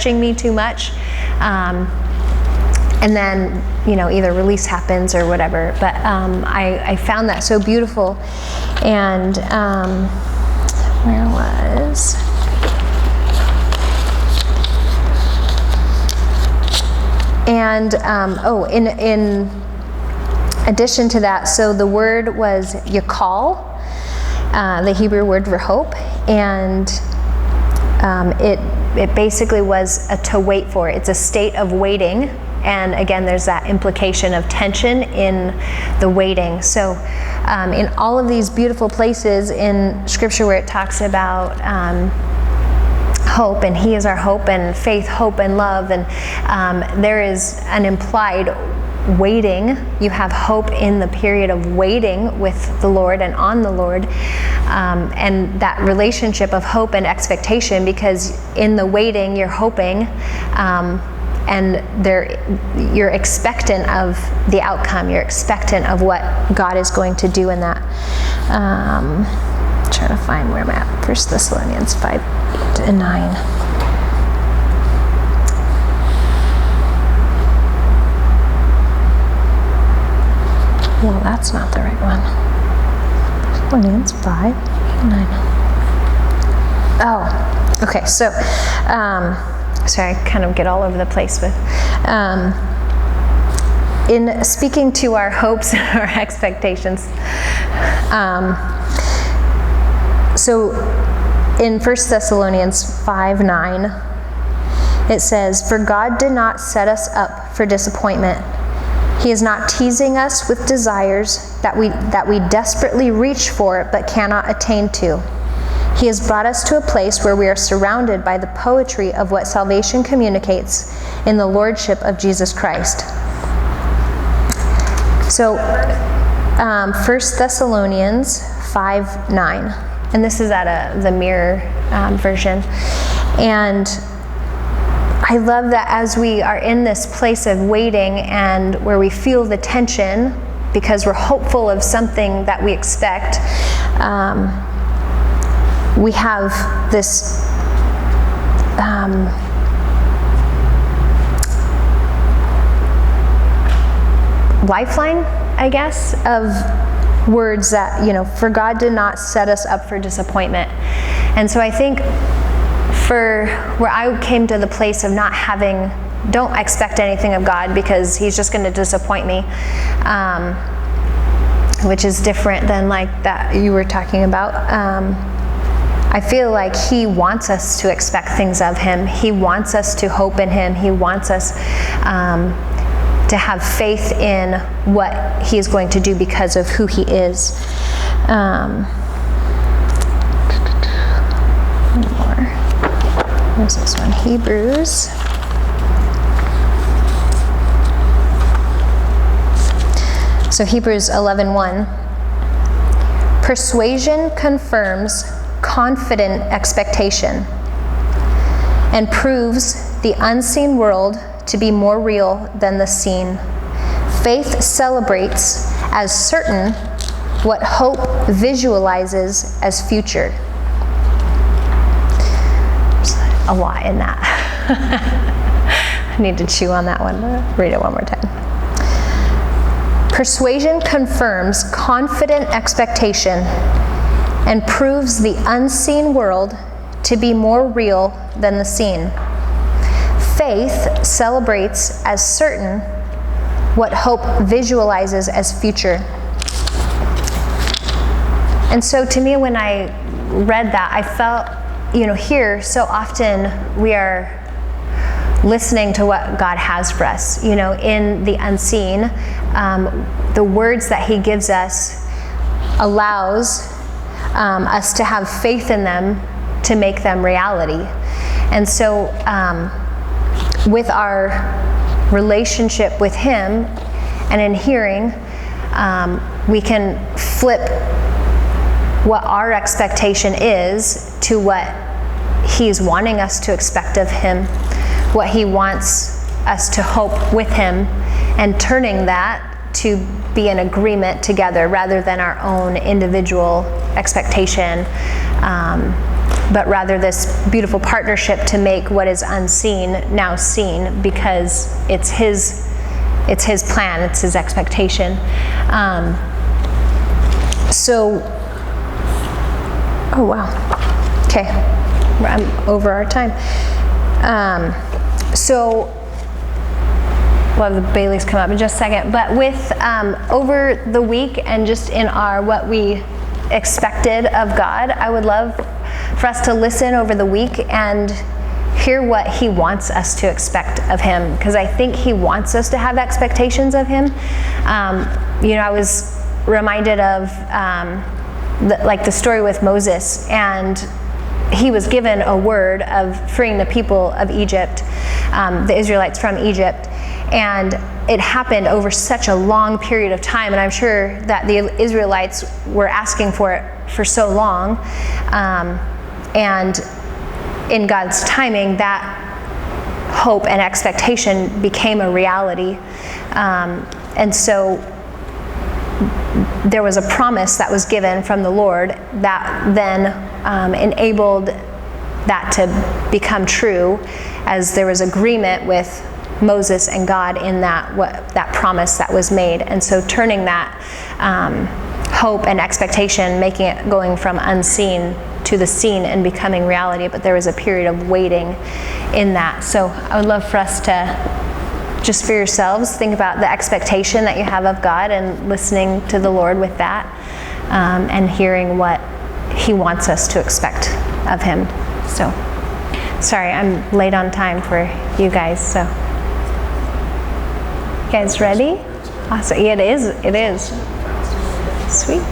me too much. And then, either release happens or whatever. But I found that so beautiful. And where was... And, in addition to that, so the word was yakal, the Hebrew word for hope, and it basically was to wait for. It's a state of waiting, and again, there's that implication of tension in the waiting. So in all of these beautiful places in Scripture where it talks about hope, and He is our hope, and faith, hope, and love, and there is an implied waiting. You have hope in the period of waiting with the Lord and on the Lord, and that relationship of hope and expectation, because in the waiting you're hoping, and you're expectant of the outcome. You're expectant of what God is going to do in that. Trying to find where I'm at. 1 Thessalonians 5-9. Well, that's not the right one. Thessalonians 5-9. Oh, okay. So, sorry, I kind of get all over the place with. In speaking to our hopes and our expectations, so in 1 Thessalonians 5:9, it says, "For God did not set us up for disappointment. He is not teasing us with desires that we desperately reach for but cannot attain to. He has brought us to a place where we are surrounded by the poetry of what salvation communicates in the Lordship of Jesus Christ." So, 1 Thessalonians 5:9, and this is at the Mirror version. And I love that as we are in this place of waiting and where we feel the tension because we're hopeful of something that we expect, we have this lifeline, I guess, of words that, for God did not set us up for disappointment. And so I think for where I came to the place of don't expect anything of God because He's just going to disappoint me, which is different than like that you were talking about. I feel like He wants us to expect things of Him. He wants us to hope in Him. He wants us to have faith in what He is going to do because of who He is. One more. Where's this one? Hebrews. So Hebrews 11:1. Persuasion confirms confident expectation and proves the unseen world to be more real than the seen. Faith celebrates as certain what hope visualizes as future. There's a lot in that. I need to chew on that one. Read it one more time. Persuasion confirms confident expectation and proves the unseen world to be more real than the seen. Faith celebrates as certain what hope visualizes as future. And so to me, when I read that, I felt, here so often we are listening to what God has for us, in the unseen. The words that He gives us allows us to have faith in them to make them reality. And so with our relationship with Him and in hearing, we can flip what our expectation is to what He's wanting us to expect of Him, what He wants us to hope with Him, and turning that to be in agreement together rather than our own individual expectation but rather this beautiful partnership to make what is unseen now seen, because it's his plan, it's his expectation. Oh wow, okay, I'm over our time. We'll have the Baileys come up in just a second, but with over the week and just in our what we expected of God, I would love for us to listen over the week and hear what he wants us to expect of him, because I think he wants us to have expectations of him. I was reminded of the story with Moses, and he was given a word of freeing the people of Egypt, the Israelites from Egypt, and it happened over such a long period of time, and I'm sure that the Israelites were asking for it for so long, and in God's timing, that hope and expectation became a reality, and so there was a promise that was given from the Lord that then enabled that to become true, as there was agreement with Moses and God in that promise that was made. And so turning that hope and expectation, making it going from unseen to the seen and becoming reality, but there was a period of waiting in that. So I would love for us to just for yourselves think about the expectation that you have of God and listening to the Lord with that, and hearing what he wants us to expect of him. So sorry, I'm late on time for you guys, so you guys ready? Awesome. Yeah, it is. Sweet.